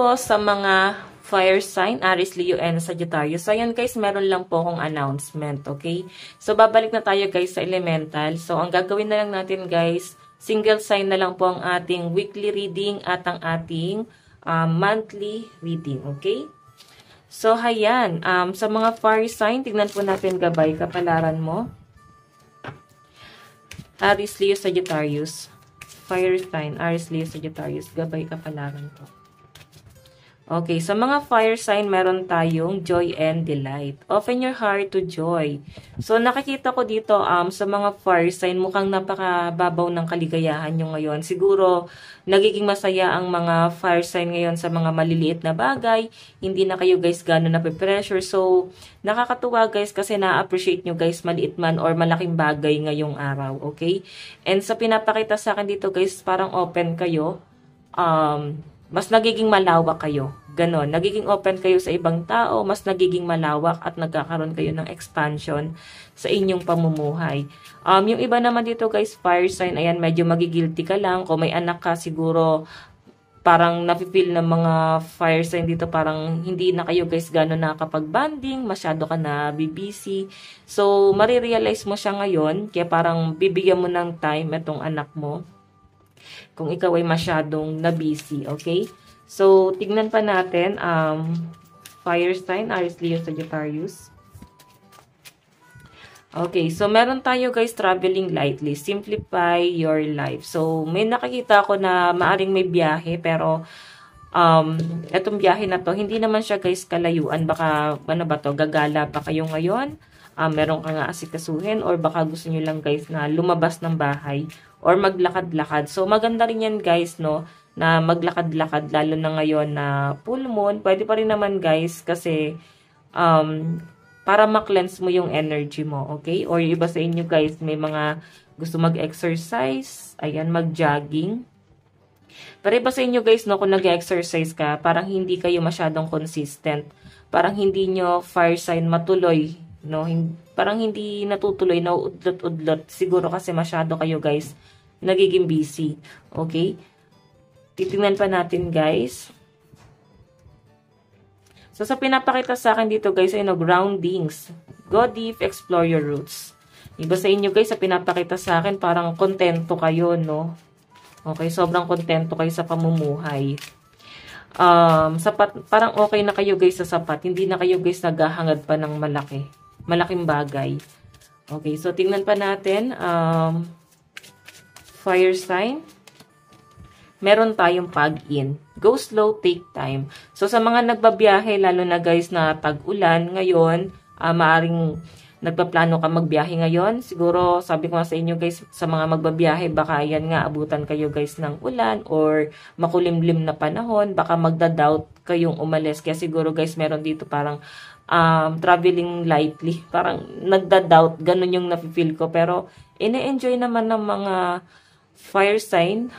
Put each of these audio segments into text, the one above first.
po sa mga fire sign, Aries, Leo, and Sagittarius. So, ayan guys, meron lang po akong announcement, okay? So, babalik na tayo guys sa elemental. So, ang gagawin na lang natin guys, single sign na lang po ang ating weekly reading at ang ating monthly reading, okay? So, ayan, sa mga fire sign, tignan po natin gabay, kapalaran mo. Aries, Leo, Sagittarius. Fire sign, Aries, Leo, Sagittarius. Gabay, kapalaran po. Okay, sa mga fire sign, meron tayong joy and delight. Open your heart to joy. So, nakikita ko dito, sa mga fire sign, mukhang napakababaw ng kaligayahan nyo ngayon. Siguro, nagiging masaya ang mga fire sign ngayon sa mga maliliit na bagay. Hindi na kayo guys gano'n nape-pressure. So, nakakatuwa guys kasi na-appreciate nyo guys maliit man or malaking bagay ngayong araw. Okay? And sa pinapakita sa akin dito guys, parang open kayo. Mas nagiging malawak kayo. Ganon. Nagiging open kayo sa ibang tao, mas nagiging malawak at nagkakaroon kayo ng expansion sa inyong pamumuhay. Yung iba naman dito guys, fire sign, ayan, medyo magigilty ka lang. Kung may anak ka, siguro parang napipil ng mga fire sign dito, parang hindi na kayo guys gano'n nakakapag-banding, masyado ka na busy. So, marirealize mo siya ngayon, kaya parang bibigyan mo ng time itong anak mo. Kung ikaw ay masyadong na-busy, okay? So, tignan pa natin, fire sign, Aries, Leo, Sagittarius. Okay, so meron tayo guys, traveling lightly, simplify your life. So, may nakikita ko na maaring may biyahe, pero etong biyahe na to, hindi naman siya guys kalayuan. Baka, ano ba to, gagala pa kayo ngayon? Meron ka nga asikasuhin, or baka gusto nyo lang guys na lumabas ng bahay, or maglakad-lakad. So, maganda rin yan guys, no, na maglakad-lakad, lalo na ngayon na full moon. Pwede pa rin naman guys, kasi, para ma-cleanse mo yung energy mo, okay? Or iba sa inyo guys, may mga gusto mag-exercise, ayan, mag-jogging. Pero iba sa inyo guys, no, kung nag-exercise ka, parang hindi kayo masyadong consistent. Parang hindi nyo fire sign matuloy, no? Parang hindi natutuloy, na udlot-udlot. Siguro kasi masyado kayo guys nagiging busy. Okay? Titingnan pa natin guys. So, sa pinapakita sa akin dito guys ay groundings. Go deep, explore your roots. Iba sa inyo guys, sa pinapakita sa akin, parang kontento kayo, no? Okay, sobrang kontento kayo sa pamumuhay. Sapat, parang okay na kayo guys sa sapat. Hindi na kayo guys naghahangad pa ng malaking bagay. Okay, so tingnan pa natin. Fire sign. Meron tayong pag-in. Go slow, take time. So, sa mga nagbabiyahe, lalo na guys na tag-ulan ngayon, maaring nagpaplano ka magbiyahe ngayon. Siguro, sabi ko nga sa inyo guys, sa mga magbabiyahe, baka yan nga, abutan kayo guys ng ulan or makulimlim na panahon. Baka magda-doubt kayong umalis. Kaya siguro guys, meron dito parang traveling lightly. Parang nagda-doubt. Ganun yung nafe-feel ko. Pero, ine-enjoy naman ng mga fire sign,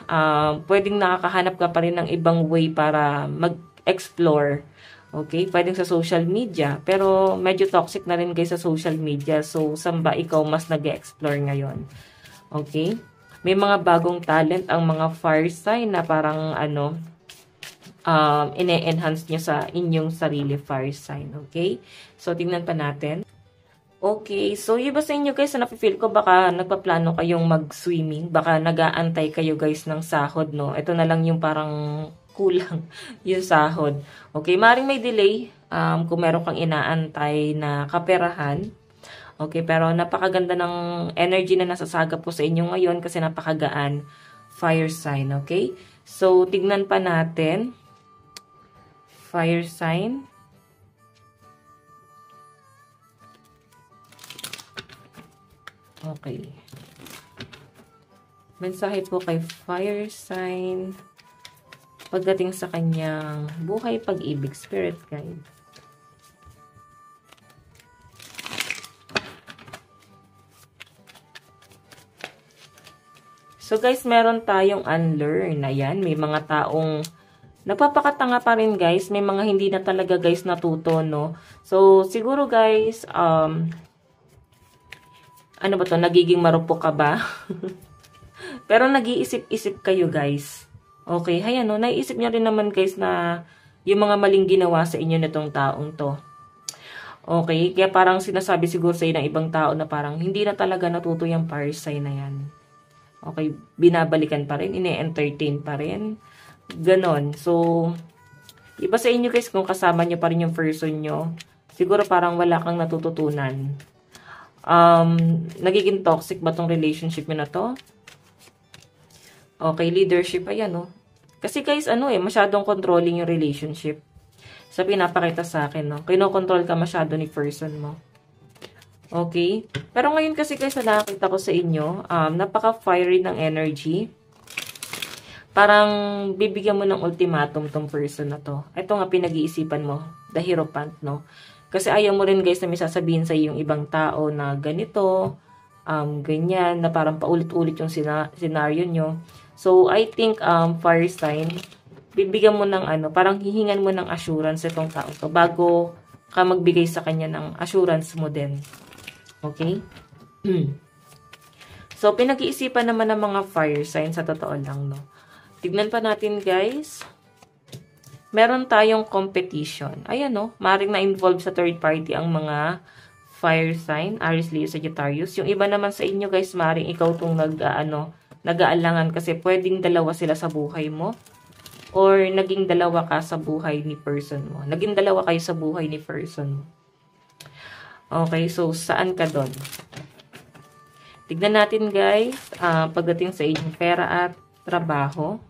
pwedeng nakakahanap ka pa rin ng ibang way para mag-explore. Okay? Pwedeng sa social media. Pero medyo toxic na rin guys sa social media. So, saan ba ikaw mas nag-explore ngayon? Okay? May mga bagong talent ang mga fire sign na parang ine-enhance nyo sa inyong sarili fire sign. Okay? So, tingnan pa natin. Okay, so iba sa inyo guys, na napifeel ko baka nagpaplano kayong mag-swimming, baka nag-aantay kayo guys ng sahod, no? Ito na lang yung parang kulang yung sahod. Okay, maring may delay kung meron kang inaantay na kaperahan. Okay, pero napakaganda ng energy na nasasagap po sa inyo ngayon kasi napakagaan fire sign, okay? So, tignan pa natin. Fire sign. Okay. Mensahe po kay fire sign pagdating sa kanyang buhay, pag-ibig, spirit guide. So guys, meron tayong unlearn. Ayan, may mga taong nagpapakatanga pa rin guys. May mga hindi na talaga guys natuto, no? So, siguro guys, ano ba to? Nagiging marupok ka ba? Pero nag-iisip-isip kayo, guys. Okay, hayan, no? Naiisip niya rin naman, guys, na yung mga maling ginawa sa inyo nitong taong to. Okay? Kaya parang sinasabi siguro sa ng ibang tao na parang hindi na talaga natuto yung fire sign na yan. Okay? Binabalikan pa rin, ine-entertain pa rin. Ganon. So, iba sa inyo guys kung kasama nyo pa rin yung person nyo. Siguro parang wala kang natututunan. Nagiging toxic ba tong relationship nyo na to? Okay, leadership, ayan, no? Kasi guys, masyadong controlling yung relationship. Sa pinapakita sa akin, no? Kinokontrol ka masyado ni person mo. Okay? Pero ngayon kasi guys, na nakakita ko sa inyo, napaka-fiery ng energy. Parang bibigyan mo ng ultimatum tong person na to. Ito nga pinag-iisipan mo, the Hierophant, no? Kasi ayaw mo rin guys na may sasabihin sa yung ibang tao na ganito, ganyan, na parang paulit-ulit yung scenario nyo. So, I think, fire sign, bibigyan mo ng parang hihingan mo ng assurance itong tao to bago ka magbigay sa kanya ng assurance mo din. Okay? So, pinag-iisipan naman ng mga fire sign sa totoo lang, no? Tignan pa natin, guys. Meron tayong competition. Ayan, no? Maring na-involve sa third party ang mga fire sign, Aries, Leo, Sagittarius. Yung iba naman sa inyo, guys, maring ikaw tong nag-aalangan kasi pwedeng dalawa sila sa buhay mo or naging dalawa ka sa buhay ni person mo. Naging dalawa kayo sa buhay ni person mo. Okay, so saan ka doon? Tignan natin guys, pagdating sa inyong pera at trabaho.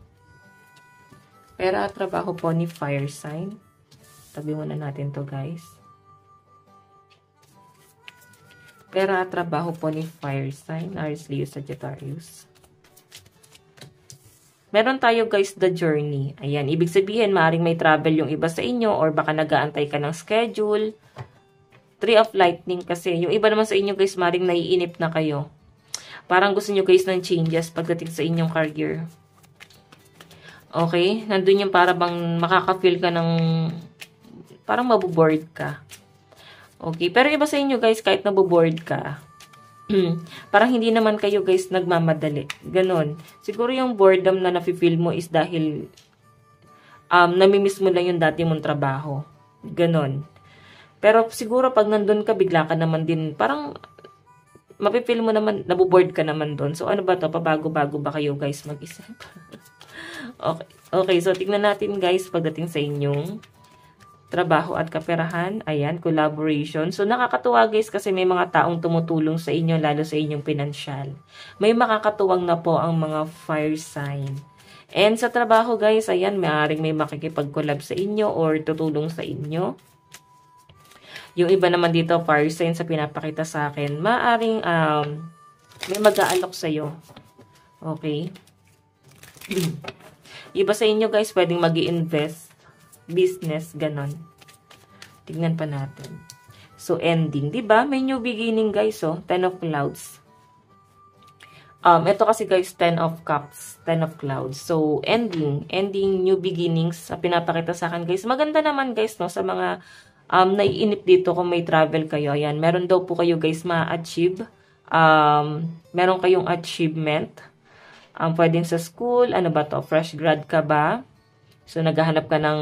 Pera at trabaho po ni fire sign. Tabi muna natin to guys. Pera at trabaho po ni fire sign, Aries, Leo, Sagittarius. Meron tayo guys, the journey. Ayan, ibig sabihin, maaaring may travel yung iba sa inyo or baka nag-aantay ka ng schedule. Three of lightning kasi. Yung iba naman sa inyo guys, maaaring naiinip na kayo. Parang gusto nyo guys ng changes pagdating sa inyong career. Okay? Nandun yung para bang makaka-feel ka ng parang maboboard ka. Okay? Pero iba sa inyo guys, kahit naboboard ka, parang hindi naman kayo guys nagmamadali. Ganon. Siguro yung boredom na nafe-feel mo is dahil namimiss mo lang yung dati mong trabaho. Ganon. Pero siguro pag nandun ka, bigla ka naman din, parang mafe-feel mo naman, naboboard ka naman doon. So ano ba to? Pabago-bago ba kayo guys mag-isip? Okay, so tignan natin guys pagdating sa inyong trabaho at kaperahan. Ayan, collaboration. So, nakakatuwa guys kasi may mga taong tumutulong sa inyo, lalo sa inyong pinansyal. May makakatuwang na po ang mga fire sign. And sa trabaho guys, ayan, maaaring may makikipag-collab sa inyo or tutulong sa inyo. Yung iba naman dito, fire sign sa pinapakita sa akin, maaaring may mag-aalok sa'yo. Okay? Iba sa inyo guys, pwedeng mag-i-invest business, ganon. Tignan pa natin. So, ending. Diba? May new beginning, guys, oh. 10 of clouds. Ito kasi, guys, 10 of cups. 10 of clouds. So, ending. Ending, new beginnings. Pinapakita sa akin, guys. Maganda naman, guys, no? Sa mga naiinip dito kung may travel kayo. Ayan. Meron daw po kayo, guys, ma-achieve. Meron kayong achievement. Pwedeng sa school. Ano ba to? Fresh grad ka ba? So, naghahanap ka ng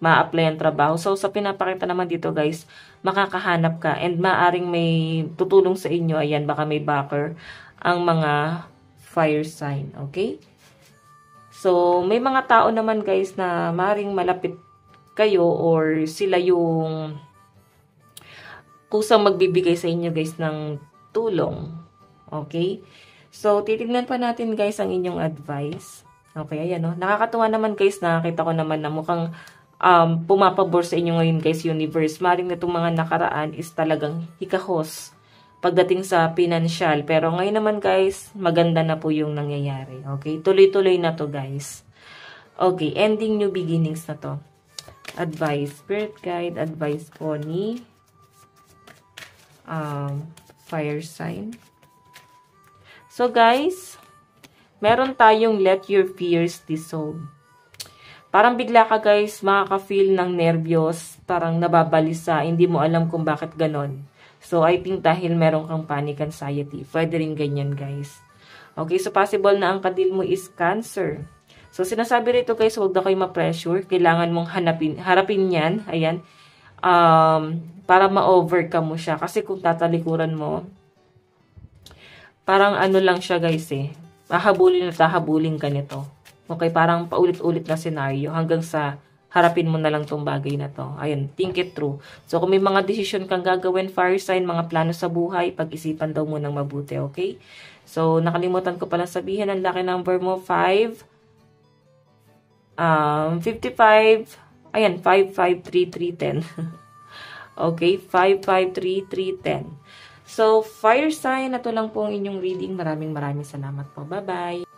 ma-apply ang trabaho. So, sa pinapakita naman dito, guys, makakahanap ka. And maaring may tutulong sa inyo. Ayan, baka may backer ang mga fire sign. Okay? So, may mga tao naman, guys, na maaring malapit kayo or sila yung kusang magbibigay sa inyo, guys, ng tulong. Okay? So, titignan pa natin, guys, ang inyong advice. Okay, ayan, no? Nakakatuwa naman, guys, nakakita ko naman na mukhang pumapabor sa inyo ngayon, guys, universe. Maring na itong mga nakaraan is talagang hikahos pagdating sa pinansyal. Pero ngayon naman, guys, maganda na po yung nangyayari. Okay, tuloy-tuloy na to, guys. Okay, ending new beginnings na to. Advice, spirit guide, advice po ni fire sign. So, guys, meron tayong let your fears dissolve. Parang bigla ka guys, makaka-feel ng nervyos, parang nababalisa, hindi mo alam kung bakit ganon. So, I think dahil meron kang panic anxiety. Pwede rin ganyan guys. Okay, so possible na ang kadil mo is Cancer. So, sinasabi rito guys, huwag na kayo ma-pressure. Kailangan mong harapin yan. Ayan. Para ma-overcome mo siya. Kasi kung tatalikuran mo, parang ano lang siya guys eh. Hahabulin at hahabulin ka nito. Okay, parang paulit-ulit na senaryo hanggang sa harapin mo na lang tong bagay na to. Ayun, think it through. So, kung may mga decision kang gagawin, fire sign, mga plano sa buhay, pag-isipan daw mo ng mabuti, okay? So, nakalimutan ko pala sabihin, ang laki number mo, 5, 55, ayan, 553310. Okay, 553310. So, fire sign, na to lang po ang inyong reading. Maraming salamat po. Bye-bye!